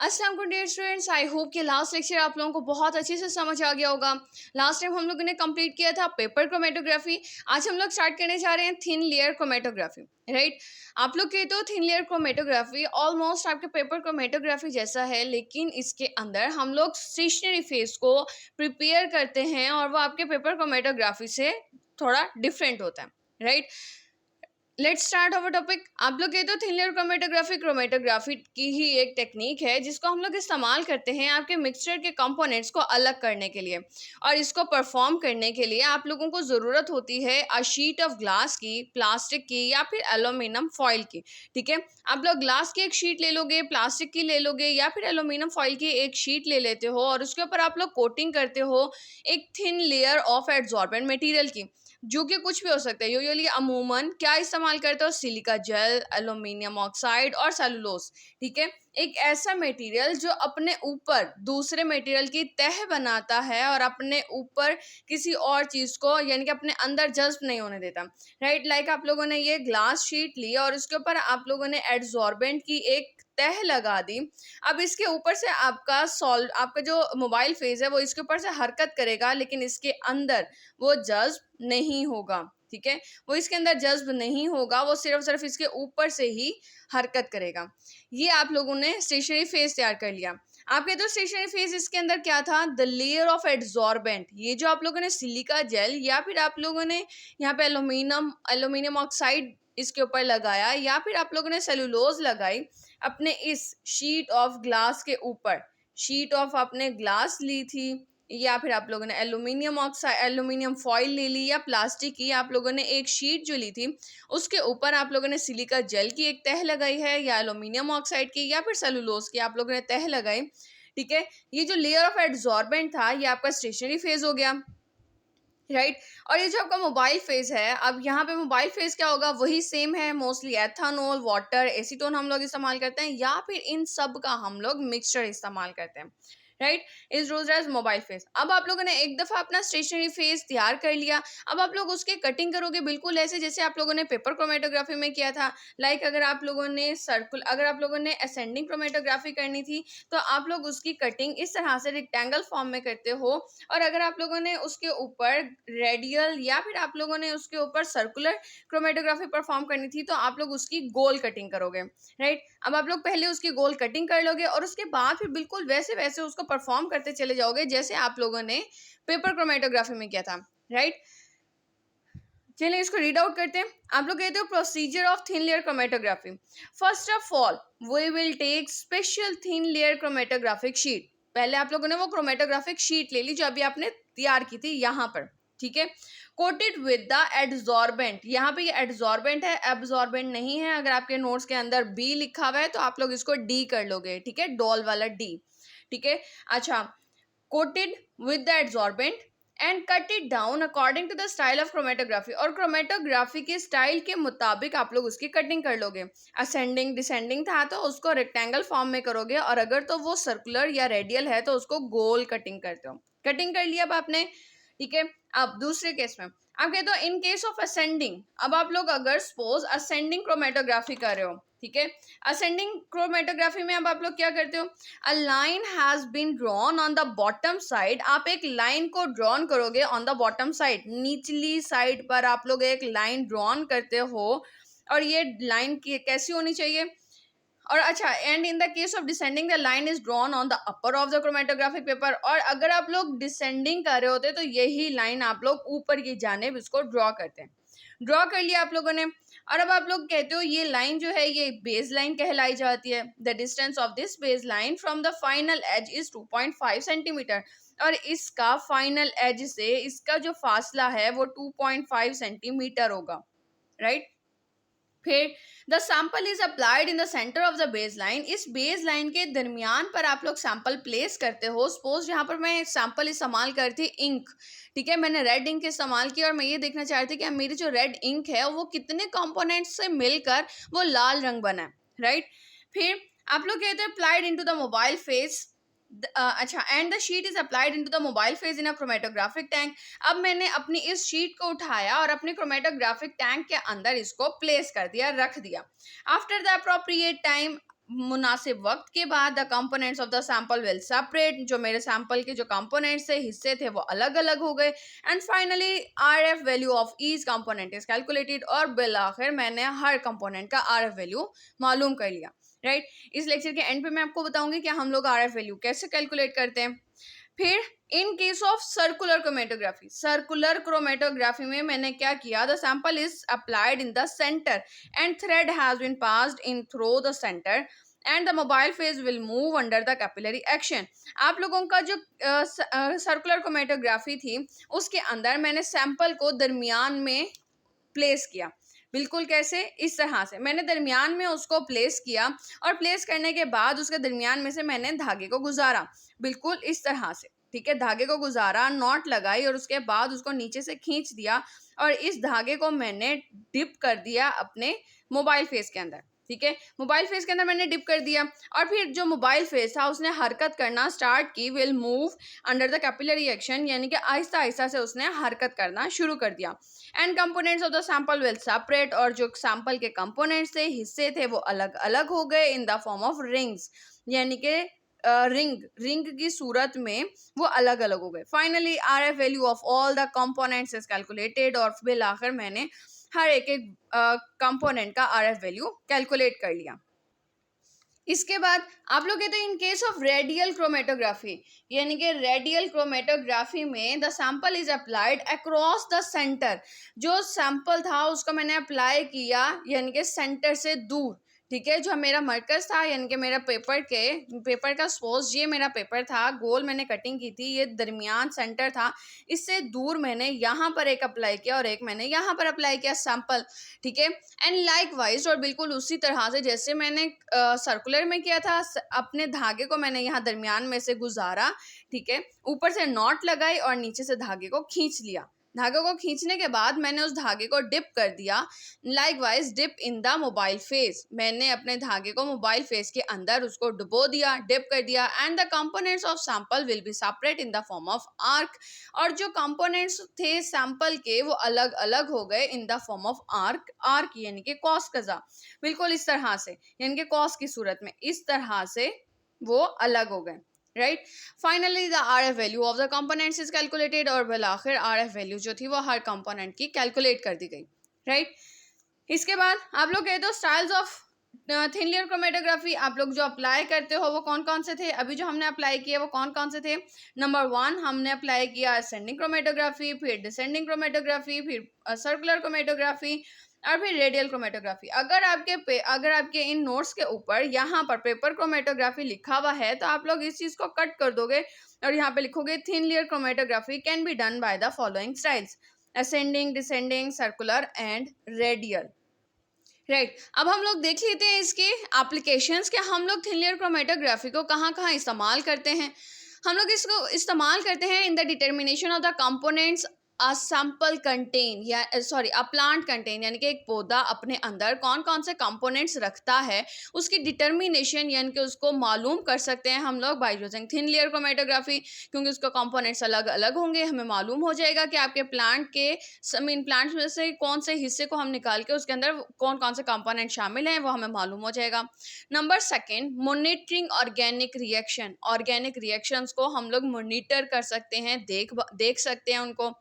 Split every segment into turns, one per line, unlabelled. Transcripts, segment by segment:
अस्सलाम वालेकुम dear students, I hope कि लास्ट लेक्चर आप लोगों को बहुत अच्छे से समझ आ गया होगा। लास्ट टाइम हम लोगों ने कंप्लीट किया था पेपर क्रोमेटोग्राफी। आज हम लोग स्टार्ट करने जा रहे हैं थिन लेयर क्रोमेटोग्राफी। राइट, आप लोग कहते हो थिन लेयर क्रोमेटोग्राफी ऑलमोस्ट आपके पेपर क्रोमेटोग्राफी जैसा है, लेकिन इसके अंदर हम लोग स्टेशनरी फेस को प्रिपेयर करते हैं और वो आपके पेपर क्रोमेटोग्राफी से थोड़ा डिफरेंट होता है। Right, let's start our topic. आप लोग कहते हो थिन लेयर क्रोमेटोग्राफी की ही एक टेक्निक है जिसको हम लोग इस्तेमाल करते हैं आपके मिक्सचर के कंपोनेंट्स को अलग करने के लिए, और इसको परफॉर्म करने के लिए आप लोगों को ज़रूरत होती है अ शीट ऑफ ग्लास की, प्लास्टिक की या फिर एल्यूमिनियम फॉइल की। ठीक है, आप लोग ग्लास की एक शीट ले लोगे, प्लास्टिक की ले लोगे या फिर एल्यूमिनियम फॉइल की एक शीट ले लेते हो और उसके ऊपर आप लोग कोटिंग करते हो एक thin layer of adsorbent material की, जो कि कुछ भी हो सकता है। यूजुअली अमूमन क्या इस्तेमाल करते हो, सिलिका जेल, एल्यूमिनियम ऑक्साइड और सेलुलोज। ठीक है, एक ऐसा मटेरियल जो अपने ऊपर दूसरे मटेरियल की तह बनाता है और अपने ऊपर किसी और चीज को यानी कि अपने अंदर जज्ब नहीं होने देता। राइट, लाइक आप लोगों ने ये ग्लास शीट ली और उसके ऊपर आप लोगों ने एड्सॉर्बेंट की एक तह लगा दी। अब इसके ऊपर से आपका जो मोबाइल फेस है वो इसके ऊपर से हरकत करेगा, लेकिन इसके अंदर वो जज्ब नहीं होगा। ठीक है, वो इसके अंदर जज्ब नहीं होगा, वो सिर्फ इसके ऊपर से ही हरकत करेगा। ये आप लोगों ने स्टेशनरी फेस तैयार कर लिया। आप कहते हो स्टेशनरी फेस, इसके अंदर क्या था, द लेयर ऑफ एड्सॉर्बेंट। ये जो आप लोगों ने सिलिका जेल या फिर आप लोगों ने यहाँ पे एल्यूमिनियम ऑक्साइड इसके ऊपर लगाया या फिर आप लोगों ने सेलुलोज लगाई अपने इस शीट ऑफ ग्लास के ऊपर। शीट ऑफ आपने ग्लास ली थी या फिर आप लोगों ने एल्यूमिनियम फॉइल ले ली या प्लास्टिक की आप लोगों ने एक शीट जो ली थी उसके ऊपर आप लोगों ने सिलिका जेल की एक तह लगाई है या एल्यूमिनियम ऑक्साइड की या फिर सेलुलोज की आप लोगों ने तह लगाई। ठीक है, ये जो लेयर ऑफ एड्सॉर्बेंट था ये आपका स्टेशनरी फेज हो गया। राइट, और ये जो आपका मोबाइल फेज है, अब यहाँ पे मोबाइल फेज क्या होगा, वही सेम है। मोस्टली एथानॉल, वाटर, एसीटोन हम लोग इस्तेमाल करते हैं या फिर इन सब का हम लोग मिक्सचर इस्तेमाल करते हैं। Right, is rose as mobile phase. अब आप लोगों ने एक दफा अपना स्टेशनरी फेज तैयार कर लिया, अब आप लोग उसके कटिंग करोगे बिल्कुल ऐसे जैसे आप लोगों ने पेपर क्रोमेटोग्राफी में किया था। लाइक अगर आप लोगों ने असेंडिंग क्रोमेटोग्राफी करनी थी तो आप लोग उसकी कटिंग इस तरह से रेक्टेंगल फॉर्म में करते हो, और अगर आप लोगों ने उसके ऊपर रेडियल या फिर आप लोगों ने उसके ऊपर सर्कुलर क्रोमेटोग्राफी परफॉर्म करनी थी तो आप लोग उसकी गोल कटिंग करोगे। राइट, अब आप लोग पहले उसकी गोल कटिंग कर लोगे और उसके बाद फिर बिल्कुल वैसे वैसे उसको परफॉर्म करते चले जाओगे जैसे आप लोगों ने पेपर क्रोमेटोग्राफी में किया था। राइट, चलिए इसको रीड आउट करते हैं। आप लोग कहते हो procedure of thin layer chromatography. First of all we will take special thin layer chromatographic sheet. पहले आप लोगों ने वो क्रोमेटोग्राफिक शीट ले ली जो अभी आपने तैयार की थी यहाँ पर। ठीक है, कोटेड विद द एड्सॉर्बेंट। यहाँ पे ये एड्सॉर्बेंट है, एब्सॉर्बेंट नहीं है। अगर आपके नोट्स के अंदर बी लिखा हुआ है तो आप लोग इसको डी कर लोगे। ठीक है, डॉल वाला डी। ठीक है, अच्छा, coated with the adsorbent and cut it down according to the style of chromatography. और क्रोमेटोग्राफी के स्टाइल के मुताबिक आप लोग उसकी कटिंग कर लोगे। असेंडिंग डिसेंडिंग था तो उसको रेक्टेंगल फॉर्म में करोगे, और अगर तो वो सर्कुलर या रेडियल है तो उसको गोल कटिंग करते हो। कटिंग कर लिया अब आपने। ठीक है, अब दूसरे केस में आप कहते हो इन केस ऑफ असेंडिंग। अब आप लोग अगर सपोज असेंडिंग क्रोमेटोग्राफी कर रहे हो, ठीक है, असेंडिंग क्रोमेटोग्राफी में अब आप लोग क्या करते हो, a line has been drawn on the bottom side. आप एक लाइन को ड्रॉन करोगे ऑन द बॉटम साइड, निचली साइड पर आप लोग एक लाइन ड्रॉन करते हो, और ये लाइन कैसी होनी चाहिए। और अच्छा, and in the case of descending the line is drawn on the upper of the chromatographic paper. और अगर आप लोग डिसेंडिंग कर रहे होते तो यही लाइन आप लोग ऊपर की जानिब इसको ड्रॉ करते हैं। ड्रॉ कर लिया आप लोगों ने, और अब आप लोग कहते हो ये लाइन जो है ये बेस लाइन कहलाई जाती है। The distance of this base line from the final edge is 2.5 centimetre. और इसका फाइनल एज से इसका जो फासला है वो 2.5 सेंटीमीटर होगा। राइट, फिर the sample is applied in the centre of the base line. इस बेस लाइन के दरमियान पर आप लोग सैंपल प्लेस करते हो। सपोज यहाँ पर मैं सैंपल इस्तेमाल करती इंक। ठीक है, मैंने रेड इंक इस्तेमाल की और मैं ये देखना चाह रही थी कि मेरी जो रेड इंक है वो कितने कंपोनेंट्स से मिलकर वो लाल रंग बना है। राइट, फिर आप लोग कहते हैं applied into the mobile phase. अच्छा, and the sheet is applied into the mobile phase in a chromatographic tank. अब मैंने अपनी इस शीट को उठाया और अपने क्रोमेटोग्राफिक टैंक के अंदर इसको प्लेस कर दिया, रख दिया। आफ्टर द अप्रोप्रिएट टाइम मुनासिब वक्त के बाद the components of the sample will separate, जो मेरे सैंपल के जो कंपोनेंट्स थे, हिस्से थे, वो अलग अलग हो गए। And finally RF value of each component is calculated, और बिल आखिर मैंने हर कंपोनेंट का आरएफ वैल्यू मालूम कर लिया, राइट। इस लेक्चर के एंड पे मैं आपको बताऊंगी कि हम लोग आरएफ वैल्यू कैसे कैलकुलेट करते हैं। फिर in case of circular chromatography में मैंने क्या किया, the sample is applied in the centre and thread has been passed in through the centre and the mobile phase will move under the capillary action. आप लोगों का जो circular chromatography थी उसके अंदर मैंने सैंपल को दरमियान में प्लेस किया। बिल्कुल कैसे, इस तरह से मैंने दरमियान में उसको प्लेस किया, और प्लेस करने के बाद उसके दरमियान में से मैंने धागे को गुजारा, बिल्कुल इस तरह से, ठीक है। धागे को गुजारा, नॉट लगाई, और उसके बाद उसको नीचे से खींच दिया, और इस धागे को मैंने डिप कर दिया अपने मोबाइल फेस के अंदर, ठीक है। मोबाइल फेस के अंदर मैंने डिप कर दिया, और फिर जो मोबाइल फेस था उसने हरकत करना स्टार्ट की, will move under the capillary action, यानी कि आहिस्ता आहिस्ता से उसने हरकत करना शुरू कर दिया। And components of the sample will separate, और जो सैंपल के कंपोनेंट्स थे, हिस्से थे, वो अलग अलग हो गए in the form of rings, यानी कि रिंग की सूरत में वो अलग अलग हो गए। Finally RF value of all the components is calculated, और बिल आखिर मैंने हर एक कंपोनेंट का आरएफ वैल्यू कैलकुलेट कर लिया। इसके बाद आप लोग कहते हैं इन केस ऑफ रेडियल क्रोमेटोग्राफी, यानी कि रेडियल क्रोमेटोग्राफी में the sample is applied across the centre, जो सैंपल था उसको मैंने अप्लाई किया यानी कि सेंटर से दूर, ठीक है। जो मेरा मरकज था यानी कि मेरा पेपर का सपोज ये मेरा पेपर था, गोल मैंने कटिंग की थी, ये दरमियान सेंटर था, इससे दूर मैंने यहाँ पर एक अप्लाई किया और एक मैंने यहाँ पर अप्लाई किया सैंपल, ठीक है। एंड लाइकवाइज, और बिल्कुल उसी तरह से जैसे मैंने सर्कुलर में किया था, अपने धागे को मैंने यहाँ दरमियान में से गुजारा, ठीक है, ऊपर से नॉट लगाई और नीचे से धागे को खींच लिया। धागे को खींचने के बाद मैंने उस धागे को डिप कर दिया, likewise dip in the mobile phase, मैंने अपने धागे को मोबाइल फेस के अंदर उसको डुबो दिया, डिप कर दिया। And the components of sample will be separate in the form of arc, और जो कंपोनेंट्स थे सैंपल के वो अलग अलग हो गए in the form of arc यानी कि कॉस कज़ा, बिल्कुल इस तरह से, यानी कि कॉस की सूरत में इस तरह से वो अलग हो गए, right. Finally the RF value of the components is calculated, और बिल आखिर आरएफ वैल्यू जो थी वो हर कंपोनेंट की कैलकुलेट कर दी गई, राइट। इसके बाद आप लोग कहते हो styles of thin layer chromatography, आप लोग जो अप्लाई करते हो वो कौन कौन से थे, अभी जो हमने अप्लाई किया वो कौन कौन से थे। नंबर 1 हमने अप्लाई किया असेंडिंग क्रोमेटोग्राफी, फिर डिसेंडिंग क्रोमेटोग्राफी, फिर सर्कुलर क्रोमेटोग्राफी, और फिर रेडियल क्रोमेटोग्राफी। अगर आपके इन नोट्स के ऊपर यहाँ पर पेपर क्रोमेटोग्राफी लिखा हुआ है तो आप लोग इस चीज़ को कट कर दोगे और यहाँ पे लिखोगे thin layer chromatography can be done by the following styles, ascending, descending, circular and radial, right. अब हम लोग देख लेते हैं इसके एप्लीकेशंस के, हम लोग थिन लेयर क्रोमेटोग्राफी को कहाँ कहाँ इस्तेमाल करते हैं। हम लोग इसको इस्तेमाल करते हैं in the determination of the components a sample contain, या सॉरी अ प्लांट कंटेन, यानी कि एक पौधा अपने अंदर कौन कौन से कंपोनेंट्स रखता है उसकी डिटर्मिनेशन यानी कि उसको मालूम कर सकते हैं हम लोग by using thin layer chromatography, क्योंकि उसका कंपोनेंट्स अलग अलग होंगे, हमें मालूम हो जाएगा कि आपके प्लांट के इन प्लांट्स में से कौन से हिस्से को हम निकाल के उसके अंदर कौन कौन से कंपोनेंट शामिल हैं वो हमें मालूम हो जाएगा। Number 2 monitoring organic reaction, organic reactions को हम लोग मॉनिटर कर सकते हैं, देख सकते हैं उनको।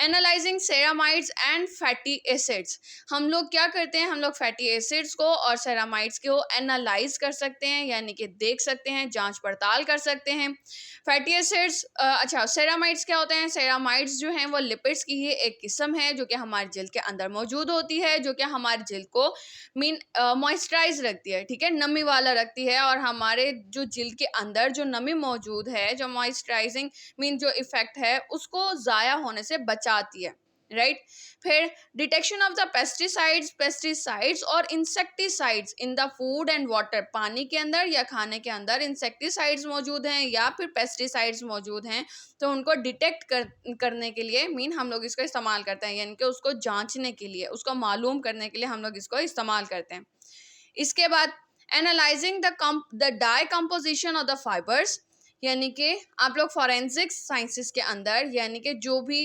Analysing ceramides and fatty acids, हम लोग क्या करते हैं, हम लोग फैटी एसिड्स को और सेरामाइड्स को एनालाइज कर सकते हैं यानी कि देख सकते हैं, जांच पड़ताल कर सकते हैं। फैटी एसिड्स अच्छा सेरामाइड्स क्या होते हैं, सेरामाइड्स जो हैं वो लिपिड्स की ही एक किस्म है जो कि हमारी जल्द के अंदर मौजूद होती है, जो कि हमारी जल्द को मॉइस्चराइज रखती है, ठीक है, नमी वाला रखती है, और हमारे जो जल्द के अंदर जो नमी मौजूद है, जो मॉइस्चराइजिंग जो इफेक्ट है उसको ज़ाया होने से बचाती है, राइट। फिर डिटेक्शन ऑफ द पेस्टिसाइड्स और insecticides in the food and water, पानी के अंदर या खाने के अंदर इंसेक्टिसाइड्स मौजूद हैं या फिर पेस्टिसाइड्स मौजूद हैं तो उनको डिटेक्ट करने के लिए हम लोग इसको इस्तेमाल करते हैं, यानी कि उसको जांचने के लिए, उसको मालूम करने के लिए हम लोग इसको इस्तेमाल करते हैं। इसके बाद analysing the dye composition of the fibres, यानी कि आप लोग फॉरेंसिक्स साइंसेस के अंदर, यानी कि जो भी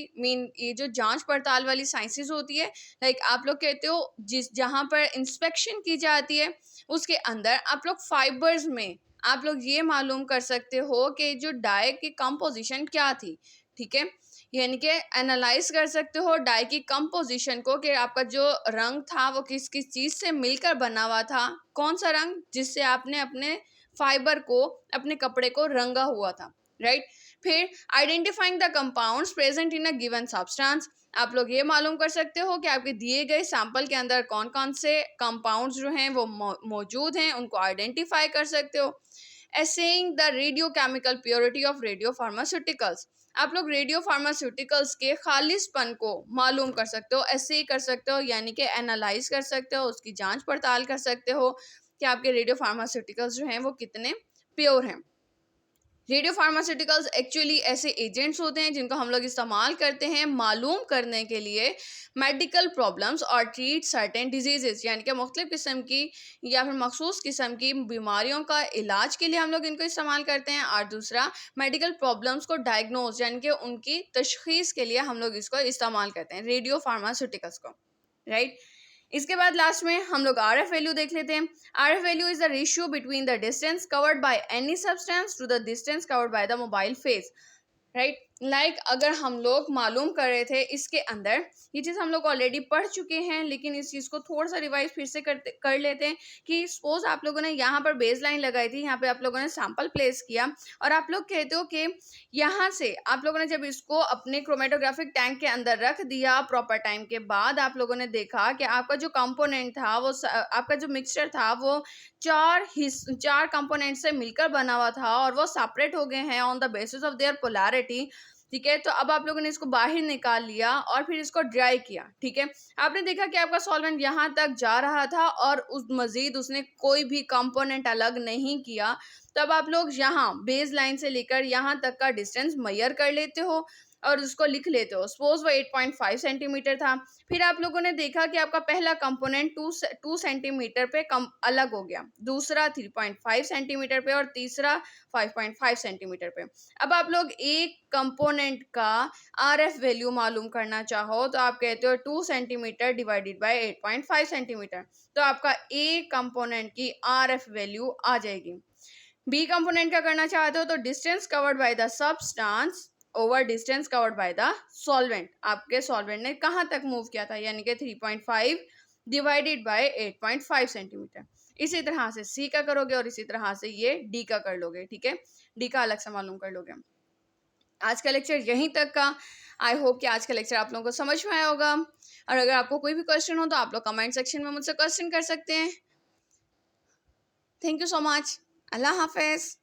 ये जो जांच पड़ताल वाली साइंसेस होती है, लाइक आप लोग कहते हो जहाँ पर इंस्पेक्शन की जाती है, उसके अंदर आप लोग फाइबर्स में आप लोग ये मालूम कर सकते हो कि जो डाई की कंपोजिशन क्या थी, ठीक है। यानी कि एनालाइज कर सकते हो डाई की कंपोजिशन को, कि आपका जो रंग था वो किस किस चीज़ से मिलकर बना हुआ था, कौन सा रंग जिससे आपने अपने फाइबर को, अपने कपड़े को रंगा हुआ था, राइट। फिर identifying the compounds present in a given substance, आप लोग ये मालूम कर सकते हो कि आपके दिए गए सैंपल के अंदर कौन कौन से कंपाउंड्स जो हैं वो मौजूद हैं, उनको आइडेंटिफाई कर सकते हो। Essaying the radio chemical purity of radio pharmaceuticals, आप लोग रेडियो फार्मास्यूटिकल्स के खालिशपन को मालूम कर सकते हो, ऐसे कर सकते हो, यानी कि एनालाइज कर सकते हो, उसकी जांच पड़ताल कर सकते हो कि आपके रेडियो फार्मास्यूटिकल्स जो हैं वो कितने प्योर हैं। रेडियो फार्मास्यूटिकल्स एक्चुअली ऐसे एजेंट्स होते हैं जिनको हम लोग इस्तेमाल करते हैं मालूम करने के लिए मेडिकल प्रॉब्लम्स और ट्रीट सर्टेन डिजीजेस, यानी कि मुख्तलिफ किस्म की या फिर मखसूस किस्म की बीमारियों का इलाज के लिए हम लोग इनको इस्तेमाल करते हैं, और दूसरा मेडिकल प्रॉब्लम्स को डायग्नोज यानी कि उनकी तशखीस के लिए हम लोग इसको इस्तेमाल करते हैं, रेडियो फार्मास्यूटिकल्स को, राइट। इसके बाद लास्ट में हम लोग आर एफ वैल्यू देख लेते हैं। R F value is the ratio between the distance covered by any substance to the distance covered by the mobile phase, right. Like अगर हम लोग मालूम कर रहे थे इसके अंदर, ये चीज़ हम लोग ऑलरेडी पढ़ चुके हैं, लेकिन इस चीज़ को थोड़ा सा रिवाइज फिर से कर लेते हैं कि सपोज आप लोगों ने यहाँ पर बेस लाइन लगाई थी, यहाँ पे आप लोगों ने सैंपल प्लेस किया, और आप लोग कहते हो कि यहाँ से आप लोगों ने जब इसको अपने क्रोमेटोग्राफिक टैंक के अंदर रख दिया प्रॉपर टाइम के बाद, आप लोगों ने देखा कि आपका जो कंपोनेंट था वो आपका जो मिक्सचर था वो चार कंपोनेंट से मिलकर बना हुआ था, और वो सेपरेट हो गए हैं on the basis of their polarity, ठीक है। तो अब आप लोगों ने इसको बाहर निकाल लिया और फिर इसको ड्राई किया, ठीक है। आपने देखा कि आपका सॉल्वेंट यहाँ तक जा रहा था और उस मजीद उसने कोई भी कंपोनेंट अलग नहीं किया, तब आप लोग यहाँ बेस लाइन से लेकर यहाँ तक का डिस्टेंस मेजर कर लेते हो और उसको लिख लेते हो। सपोज वो 8.5 सेंटीमीटर था, फिर आप लोगों ने देखा कि आपका पहला कंपोनेंट 2 सेंटीमीटर पे कम अलग हो गया, दूसरा 3.5 सेंटीमीटर पे और तीसरा 5.5 सेंटीमीटर पे। अब आप लोग एक कंपोनेंट का आर एफ वैल्यू मालूम करना चाहो तो आप कहते हो 2 सेंटीमीटर डिवाइडेड बाय 8.5 सेंटीमीटर, तो आपका ए कंपोनेंट की आर एफ वैल्यू आ जाएगी। बी कंपोनेंट का करना चाहते हो तो distance covered by the substance over distance covered by the solvent, आपके सॉल्वेंट ने कहाँ तक मूव किया था, यानी कि 3.5 डिवाइडेड बाय 8.5 सेंटीमीटर। इसी तरह से सी का करोगे और इसी तरह से ये डी का कर लोगे, ठीक है। डी का अलग से मालूम कर लोगे। आज का लेक्चर यहीं तक का। आई होप कि आज का लेक्चर आप लोगों को समझ में आया होगा, और अगर आपको कोई भी क्वेश्चन हो तो आप लोग कमेंट सेक्शन में मुझसे क्वेश्चन कर सकते हैं। Thank you so much. Allah Hafiz.